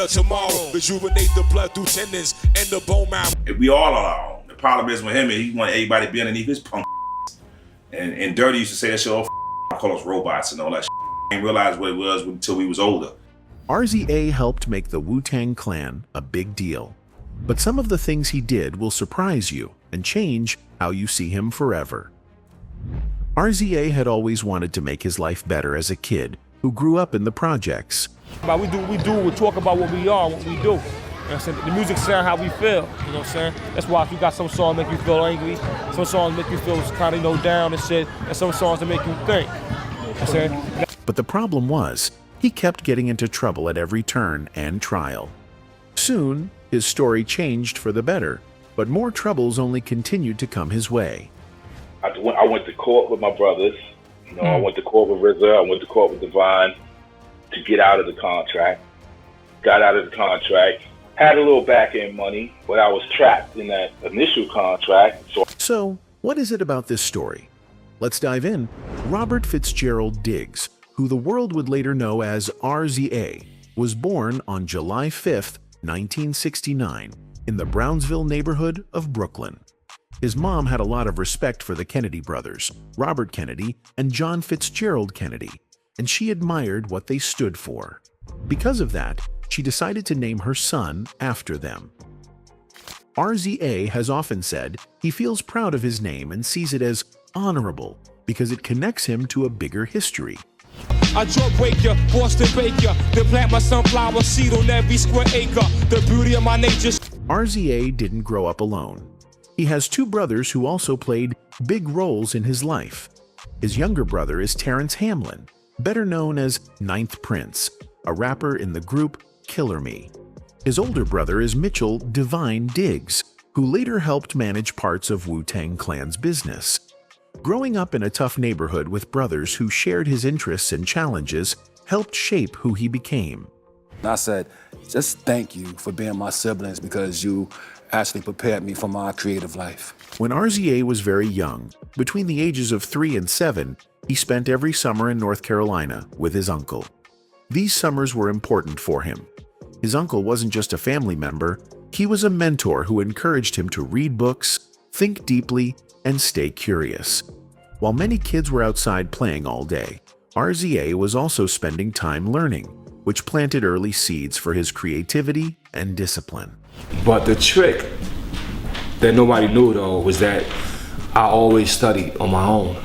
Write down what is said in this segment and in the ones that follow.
of tomorrow. Rejuvenate the blood through tendons and the bone marrow. We all on our own. The problem is with him, he wanted everybody to be underneath his punk. And Dirty used to say that shit, call us robots and all that shit. I didn't realize what it was until we was older. RZA helped make the Wu-Tang Clan a big deal. But some of the things he did will surprise you and change how you see him forever. RZA had always wanted to make his life better as a kid who grew up in the projects. We talk about what we are, what we do. You know what I'm saying? The music sound how we feel, you know what I'm saying? That's why if you got some songs make you feel angry, some songs make you feel kind of, down and shit, and some songs that make you think. You know what I'm saying? But the problem was, he kept getting into trouble at every turn and trial. Soon, his story changed for the better, but more troubles only continued to come his way. I went to court with my brothers. I went to court with RZA, I went to court with Divine to get out of the contract. Got out of the contract, had a little back-end money, but I was trapped in that initial contract. So, what is it about this story? Let's dive in. Robert Fitzgerald Diggs, who the world would later know as RZA, was born on July 5th, 1969, in the Brownsville neighborhood of Brooklyn. His mom had a lot of respect for the Kennedy brothers, Robert Kennedy and John Fitzgerald Kennedy, and she admired what they stood for. Because of that, she decided to name her son after them. RZA has often said he feels proud of his name and sees it as honorable because it connects him to a bigger history. I drug waker, Boston baker, then plant my sunflower seed on every square acre. The beauty of my nature. RZA didn't grow up alone. He has two brothers who also played big roles in his life. His younger brother is Terrence Hamlin, better known as Ninth Prince, a rapper in the group Killer Me. His older brother is Mitchell Divine Diggs, who later helped manage parts of Wu-Tang Clan's business. Growing up in a tough neighborhood with brothers who shared his interests and challenges helped shape who he became. I said, just thank you for being my siblings because you actually prepared me for my creative life. When RZA was very young, between the ages of 3 and 7, he spent every summer in North Carolina with his uncle. These summers were important for him. His uncle wasn't just a family member, he was a mentor who encouraged him to read books, think deeply, and stay curious. While many kids were outside playing all day, RZA was also spending time learning, which planted early seeds for his creativity and discipline. But the trick that nobody knew though was that I always studied on my own.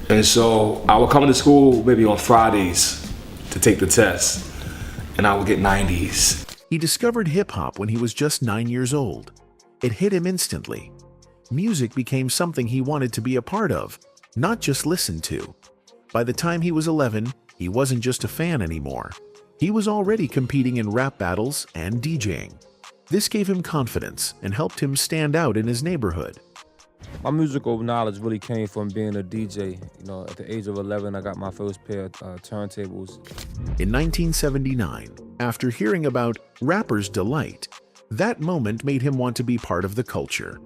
And so I would come to school maybe on Fridays to take the test, and I would get 90s. He discovered hip-hop when he was just 9 years old. It hit him instantly. Music became something he wanted to be a part of, not just listen to. By the time he was 11, he wasn't just a fan anymore. He was already competing in rap battles and DJing. This gave him confidence and helped him stand out in his neighborhood. My musical knowledge really came from being a DJ. At the age of 11, I got my first pair of turntables. In 1979, after hearing about Rapper's Delight, that moment made him want to be part of the culture.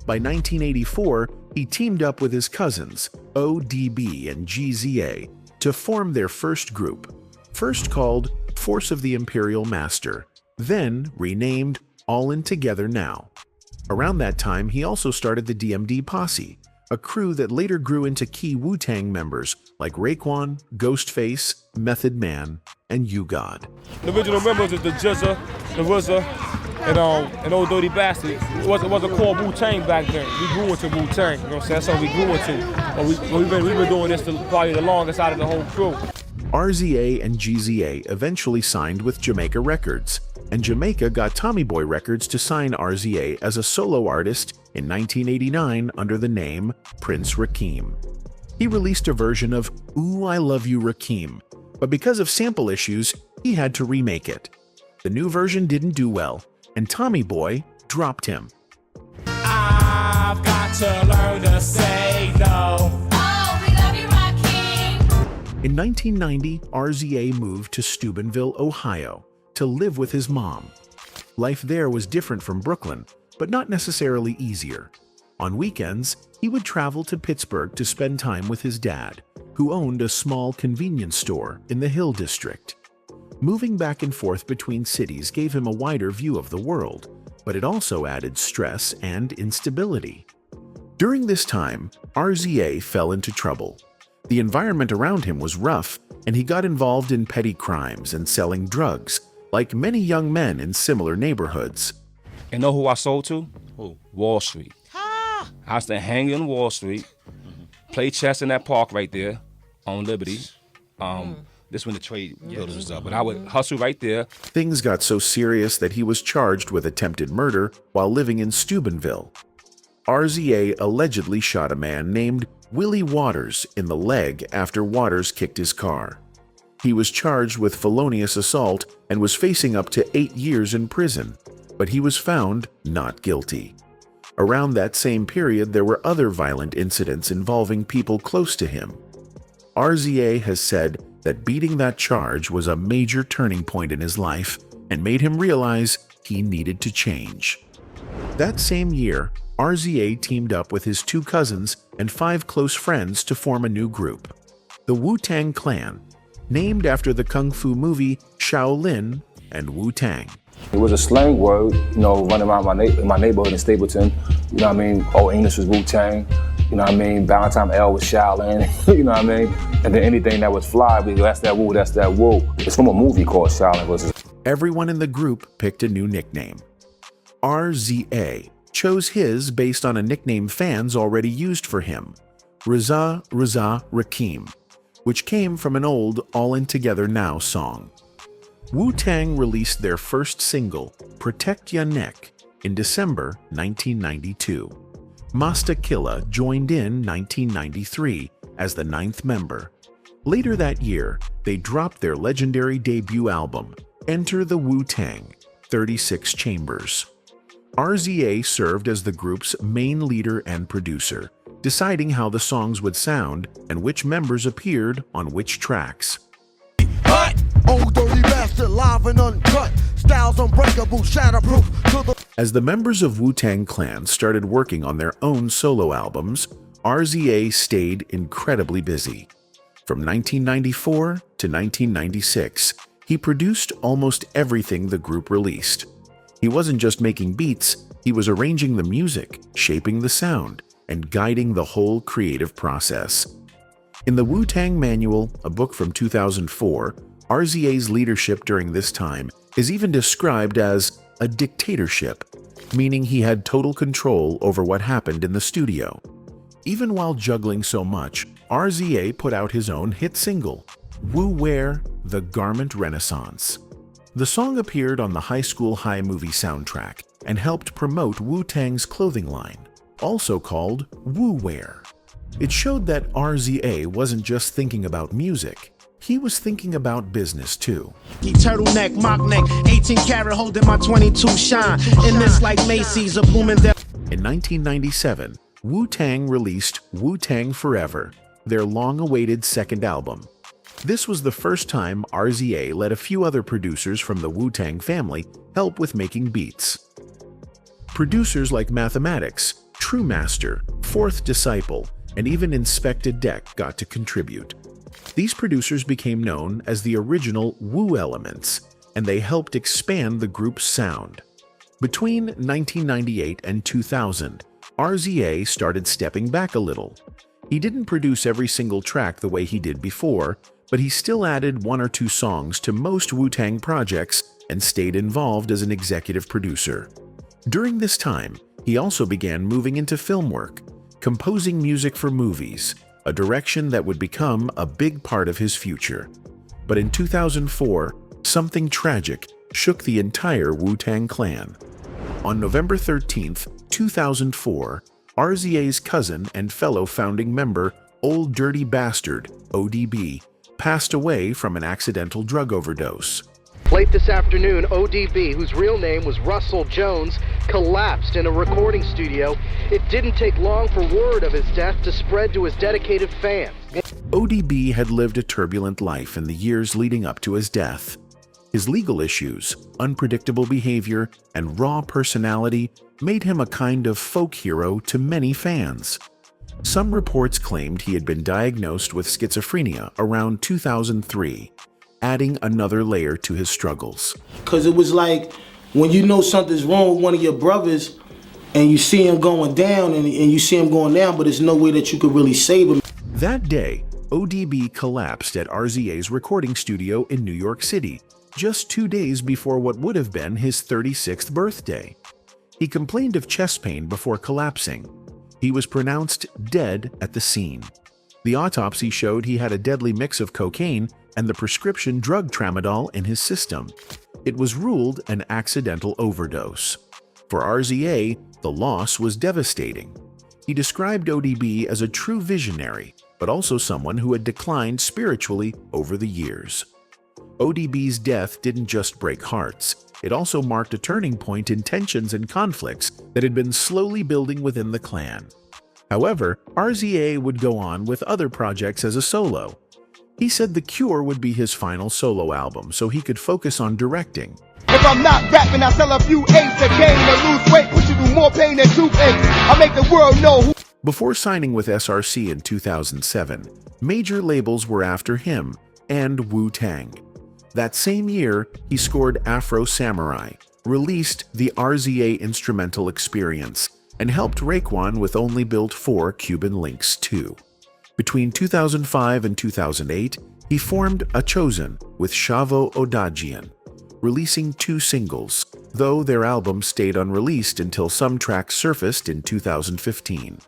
By 1984, he teamed up with his cousins, ODB and GZA, to form their first group, first called Force of the Imperial Master, then renamed All In Together Now. Around that time, he also started the DMD Posse, a crew that later grew into key Wu-Tang members like Raekwon, Ghostface, Method Man, and U-God. The original members is the GZA, the RZA, and Old Dirty Bastard. It wasn't called Wu-Tang back then. We grew into Wu-Tang, you know what I'm saying? That's what we grew into. But we've been doing this probably the longest out of the whole crew. RZA and GZA eventually signed with Jamaica Records, and Jamaica got Tommy Boy Records to sign RZA as a solo artist in 1989 under the name Prince Rakeem. He released a version of Ooh I Love You Rakeem, but because of sample issues, he had to remake it. The new version didn't do well, and Tommy Boy dropped him. I've got to learn to say no. In 1990, RZA moved to Steubenville, Ohio, to live with his mom. Life there was different from Brooklyn, but not necessarily easier. On weekends, he would travel to Pittsburgh to spend time with his dad, who owned a small convenience store in the Hill District. Moving back and forth between cities gave him a wider view of the world, but it also added stress and instability. During this time, RZA fell into trouble. The environment around him was rough, and he got involved in petty crimes and selling drugs, like many young men in similar neighborhoods. And know who I sold to? Who? Wall Street. I used to hang on Wall Street, play chess in that park right there on Liberty. This when the trade builders was up, but I would hustle right there. Things got so serious that he was charged with attempted murder while living in Steubenville. RZA allegedly shot a man named Willie Waters in the leg after Waters kicked his car. He was charged with felonious assault and was facing up to 8 years in prison, but he was found not guilty. Around that same period, there were other violent incidents involving people close to him. RZA has said that beating that charge was a major turning point in his life and made him realize he needed to change. That same year, RZA teamed up with his 2 cousins and 5 close friends to form a new group, the Wu-Tang Clan, named after the kung fu movie Shaolin and Wu-Tang. It was a slang word, running around my neighborhood in Stapleton. You know what I mean? Old English was Wu-Tang. You know what I mean? Valentine L was Shaolin. You know what I mean? And then anything that was fly, that's that Wu, that's that Wu. It's from a movie called Shaolin versus. Everyone in the group picked a new nickname. RZA chose his based on a nickname fans already used for him, RZA Rakim, which came from an old All In Together Now song. Wu-Tang released their first single, Protect Ya Neck, in December 1992. Masta Killa joined in 1993 as the 9th member. Later that year, they dropped their legendary debut album, Enter the Wu-Tang, 36 Chambers. RZA served as the group's main leader and producer, deciding how the songs would sound and which members appeared on which tracks. Old dirty bastard, live and uncut. Styles unbreakable, shatterproof to the. As the members of Wu-Tang Clan started working on their own solo albums, RZA stayed incredibly busy. From 1994 to 1996, he produced almost everything the group released. He wasn't just making beats, he was arranging the music, shaping the sound, and guiding the whole creative process. In the Wu-Tang Manual, a book from 2004, RZA's leadership during this time is even described as a dictatorship, meaning he had total control over what happened in the studio. Even while juggling so much, RZA put out his own hit single, Wu Wear the Garment Renaissance. The song appeared on the High School High movie soundtrack and helped promote Wu-Tang's clothing line, also called Wu Wear. It showed that RZA wasn't just thinking about music, he was thinking about business too. Turtleneck, mock neck, 18 karat holding my 22 shine. In this like Macy's, a Bloomingdale. In 1997, Wu-Tang released Wu-Tang Forever, their long-awaited second album. This was the first time RZA let a few other producers from the Wu-Tang family help with making beats. Producers like Mathematics, True Master, Fourth Disciple, and even Inspected Deck got to contribute. These producers became known as the original Wu Elements, and they helped expand the group's sound. Between 1998 and 2000, RZA started stepping back a little. He didn't produce every single track the way he did before, but he still added 1 or 2 songs to most Wu-Tang projects and stayed involved as an executive producer. During this time, he also began moving into film work, composing music for movies, a direction that would become a big part of his future. But in 2004, something tragic shook the entire Wu-Tang Clan. On November 13, 2004, RZA's cousin and fellow founding member, Old Dirty Bastard, ODB, passed away from an accidental drug overdose. Late this afternoon, ODB, whose real name was Russell Jones, collapsed in a recording studio. It didn't take long for word of his death to spread to his dedicated fans. ODB had lived a turbulent life in the years leading up to his death. His legal issues, unpredictable behavior, and raw personality made him a kind of folk hero to many fans. Some reports claimed he had been diagnosed with schizophrenia around 2003. adding another layer to his struggles. Because it was like, when you know something's wrong with one of your brothers, and you see him going down, and you see him going down, but there's no way that you could really save him. That day, ODB collapsed at RZA's recording studio in New York City, just 2 days before what would have been his 36th birthday. He complained of chest pain before collapsing. He was pronounced dead at the scene. The autopsy showed he had a deadly mix of cocaine and the prescription drug tramadol in his system. It was ruled an accidental overdose. For RZA, the loss was devastating. He described ODB as a true visionary, but also someone who had declined spiritually over the years. ODB's death didn't just break hearts, it also marked a turning point in tensions and conflicts that had been slowly building within the clan. However, RZA would go on with other projects as a solo. He said The Cure would be his final solo album so he could focus on directing. If I'm not rapping, I sell a few eights a game to lose weight, which you do more pain than toothaches. I make the world know who. Before signing with SRC in 2007, major labels were after him and Wu-Tang. That same year, he scored Afro Samurai, released the RZA Instrumental Experience, and helped Raekwon with Only Built for Cuban Links 2. Between 2005 and 2008, he formed A Chosen with Shavo Odagian, releasing 2 singles, though their album stayed unreleased until some tracks surfaced in 2015.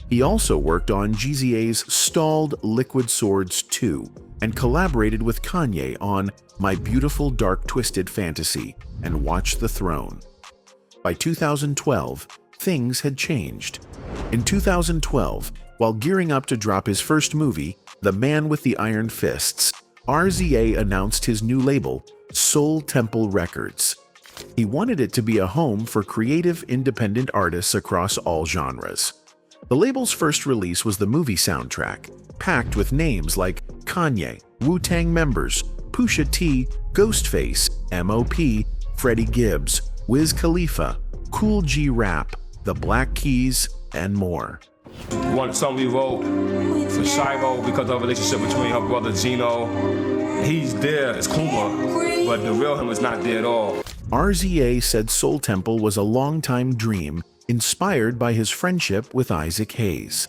He also worked on GZA's stalled Liquid Swords 2 and collaborated with Kanye on My Beautiful Dark Twisted Fantasy and Watch the Throne. By 2012, things had changed. In 2012, while gearing up to drop his first movie, The Man with the Iron Fists, RZA announced his new label, Soul Temple Records. He wanted it to be a home for creative independent artists across all genres. The label's first release was the movie soundtrack, packed with names like Kanye, Wu-Tang members, Pusha T, Ghostface, M.O.P., Freddie Gibbs, Wiz Khalifa, Cool G Rap, The Black Keys, and more. One song we wrote for Shiro because of a relationship between her brother Gino. He's there as Kuma, but the real him is not there at all. RZA said Soul Temple was a long-time dream inspired by his friendship with Isaac Hayes.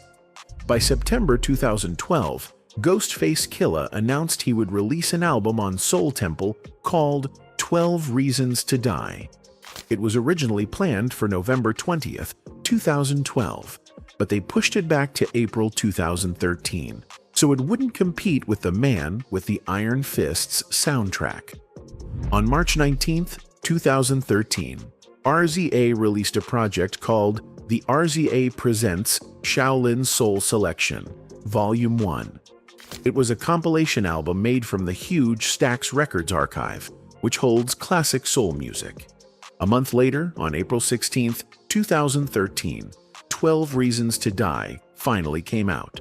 By September 2012, Ghostface Killah announced he would release an album on Soul Temple called 12 Reasons to Die. It was originally planned for November 20th, 2012, but they pushed it back to April 2013, so it wouldn't compete with The Man with the Iron Fists soundtrack. On March 19th, 2013, RZA released a project called The RZA Presents Shaolin Soul Selection, Volume 1. It was a compilation album made from the huge Stax Records archive, which holds classic soul music. A month later, on April 16th, 2013, 12 Reasons to Die finally came out.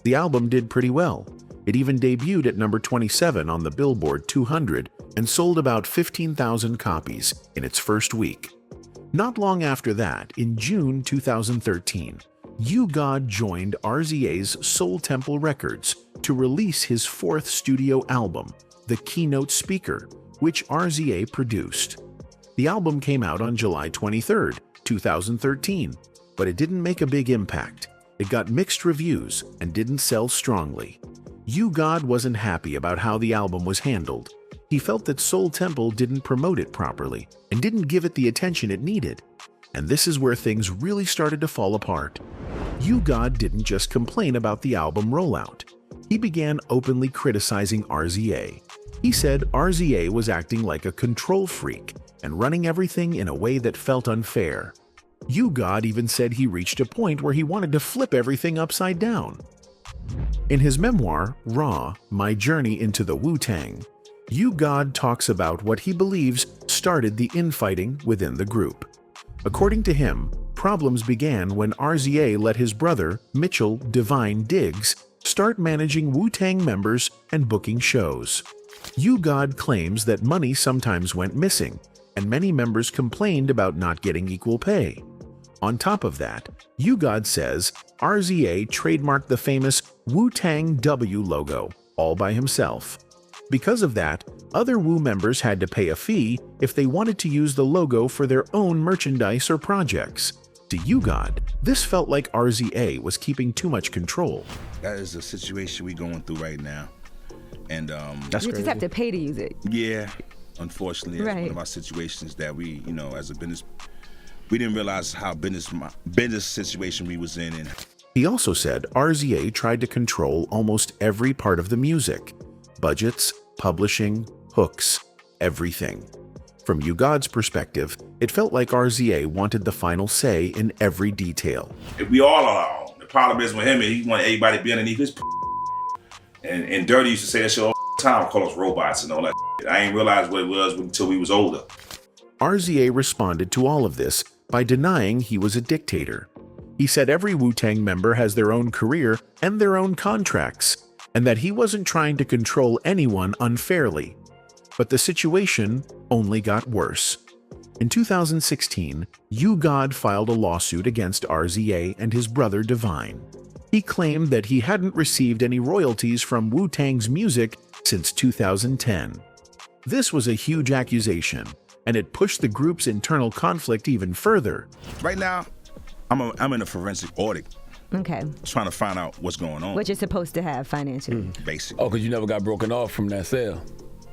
The album did pretty well. It even debuted at number 27 on the Billboard 200 and sold about 15,000 copies in its first week. Not long after that, in June 2013, U-God joined RZA's Soul Temple Records to release his 4th studio album, The Keynote Speaker, which RZA produced. The album came out on July 23, 2013, but it didn't make a big impact. It got mixed reviews and didn't sell strongly. U-God wasn't happy about how the album was handled. He felt that Soul Temple didn't promote it properly and didn't give it the attention it needed. And this is where things really started to fall apart. U-God didn't just complain about the album rollout. He began openly criticizing RZA. He said RZA was acting like a control freak and running everything in a way that felt unfair. U-God even said he reached a point where he wanted to flip everything upside down. In his memoir, Raw, My Journey into the Wu-Tang, U-God talks about what he believes started the infighting within the group. According to him, problems began when RZA let his brother, Mitchell Divine Diggs, start managing Wu-Tang members and booking shows. U-God claims that money sometimes went missing, and many members complained about not getting equal pay. On top of that, U-God says RZA trademarked the famous Wu-Tang W logo all by himself. Because of that, other Wu members had to pay a fee if they wanted to use the logo for their own merchandise or projects. To U-God, this felt like RZA was keeping too much control. That is the situation we going through right now. And you just have to pay to use it. Yeah, unfortunately, that's one of our situations that we, you know, as a business, we didn't realize how business situation we was in. And he also said RZA tried to control almost every part of the music. Budgets, publishing, hooks, everything. From U-God's perspective, it felt like RZA wanted the final say in every detail. If we all are our own. The problem is with him, he wanted everybody to be underneath his and Dirty used to say that shit all the time, call us robots and all that shit. I ain't realized what it was until we was older. RZA responded to all of this by denying he was a dictator. He said every Wu-Tang member has their own career and their own contracts, and that he wasn't trying to control anyone unfairly. But the situation only got worse. In 2016, U-God filed a lawsuit against RZA and his brother Divine. He claimed that he hadn't received any royalties from Wu-Tang's music since 2010. This was a huge accusation, and it pushed the group's internal conflict even further. Right now, I'm in a forensic audit. Okay. Trying to find out what's going on. What you're supposed to have financially. Basically. Oh, because you never got broken off from that sale.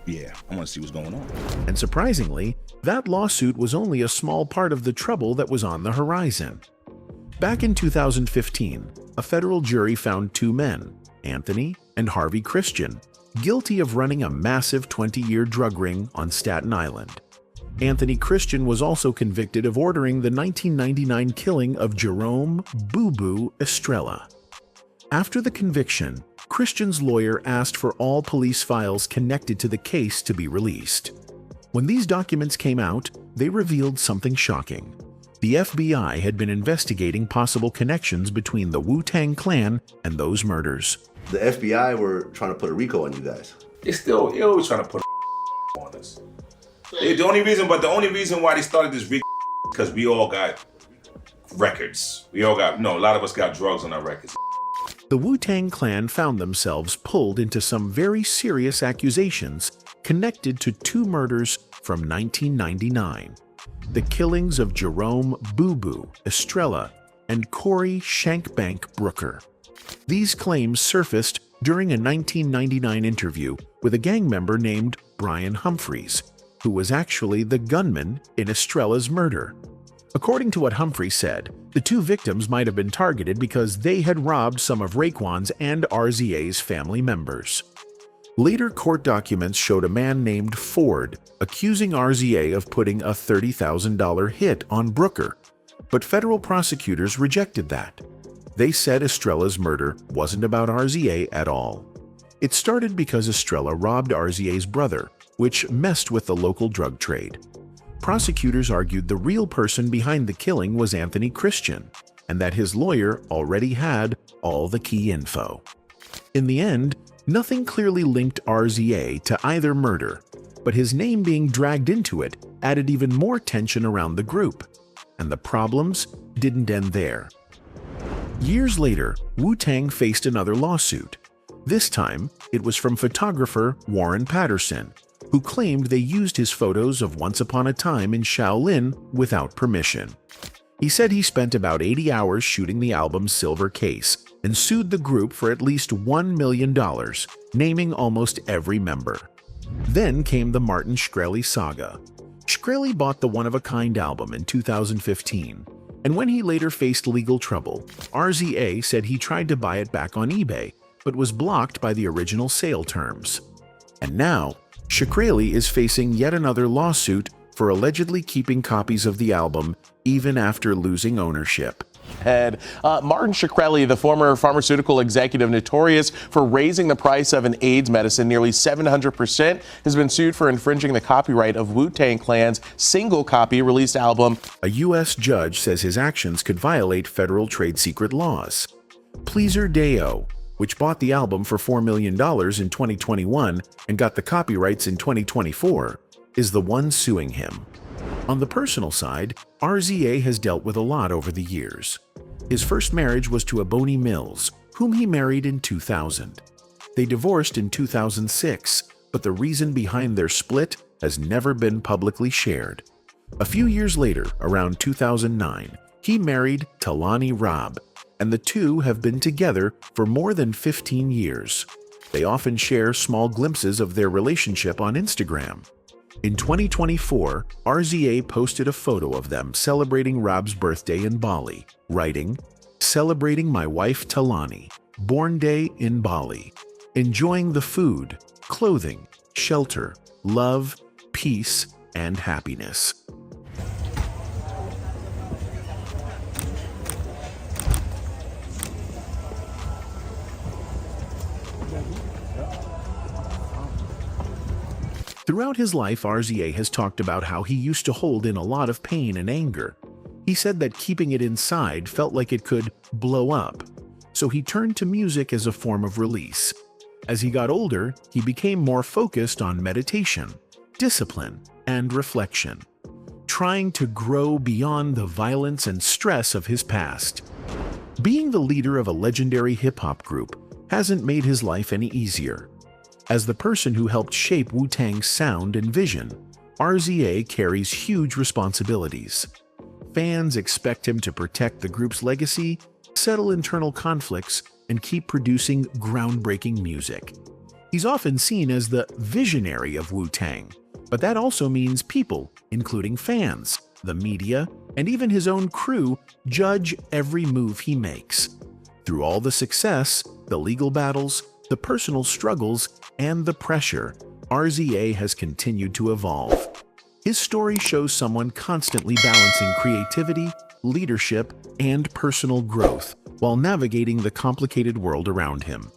Yeah, I want to see what's going on. And surprisingly, that lawsuit was only a small part of the trouble that was on the horizon. Back in 2015, a federal jury found two men, Anthony and Harvey Christian, guilty of running a massive 20-year drug ring on Staten Island. Anthony Christian was also convicted of ordering the 1999 killing of Jerome "Boo Boo" Estrella. After the conviction, Christian's lawyer asked for all police files connected to the case to be released. When these documents came out, they revealed something shocking. The FBI had been investigating possible connections between the Wu-Tang Clan and those murders. The FBI were trying to put a RICO on you guys. They're always trying to put a on us. The only reason why they started this RICO because we all got records. A lot of us got drugs on our records. The Wu-Tang Clan found themselves pulled into some very serious accusations connected to two murders from 1999. The killings of Jerome "Boo Boo" Estrella and Corey "Shankbank" Brooker. These claims surfaced during a 1999 interview with a gang member named Brian Humphreys, who was actually the gunman in Estrella's murder. According to what Humphrey said, the two victims might have been targeted because they had robbed some of Raekwon's and RZA's family members. Later court documents showed a man named Ford accusing RZA of putting a $30,000 hit on Brooker, but federal prosecutors rejected that. They said Estrella's murder wasn't about RZA at all. It started because Estrella robbed RZA's brother, which messed with the local drug trade. Prosecutors argued the real person behind the killing was Anthony Christian, and that his lawyer already had all the key info. In the end, nothing clearly linked RZA to either murder, but his name being dragged into it added even more tension around the group. And the problems didn't end there. Years later, Wu-Tang faced another lawsuit. This time, it was from photographer Warren Patterson, who claimed they used his photos of Once Upon a Time in Shaolin without permission. He said he spent about 80 hours shooting the album's silver case and sued the group for at least $1 million, naming almost every member. Then came the Martin Shkreli saga. Shkreli bought the one-of-a-kind album in 2015, and when he later faced legal trouble, RZA said he tried to buy it back on eBay, but was blocked by the original sale terms. And now, Shkreli is facing yet another lawsuit for allegedly keeping copies of the album even after losing ownership. Martin Shkreli, the former pharmaceutical executive notorious for raising the price of an AIDS medicine nearly 700%, has been sued for infringing the copyright of Wu-Tang Clan's single copy released album. A U.S. judge says his actions could violate federal trade secret laws. Pleaser Deo, which bought the album for $4 million in 2021 and got the copyrights in 2024, is the one suing him. On the personal side, RZA has dealt with a lot over the years. His first marriage was to Ebony Mills, whom he married in 2000. They divorced in 2006, but the reason behind their split has never been publicly shared. A few years later, around 2009, he married Talani Robb, and the two have been together for more than 15 years. They often share small glimpses of their relationship on Instagram. In 2024, RZA posted a photo of them celebrating Robb's birthday in Bali, writing, "Celebrating my wife Talani, born day in Bali. Enjoying the food, clothing, shelter, love, peace, and happiness." Throughout his life, RZA has talked about how he used to hold in a lot of pain and anger. He said that keeping it inside felt like it could blow up, so he turned to music as a form of release. As he got older, he became more focused on meditation, discipline, and reflection, trying to grow beyond the violence and stress of his past. Being the leader of a legendary hip-hop group hasn't made his life any easier. As the person who helped shape Wu-Tang's sound and vision, RZA carries huge responsibilities. Fans expect him to protect the group's legacy, settle internal conflicts, and keep producing groundbreaking music. He's often seen as the visionary of Wu-Tang, but that also means people, including fans, the media, and even his own crew, judge every move he makes. Through all the success, the legal battles, the personal struggles, and the pressure, RZA has continued to evolve. His story shows someone constantly balancing creativity, leadership, and personal growth while navigating the complicated world around him.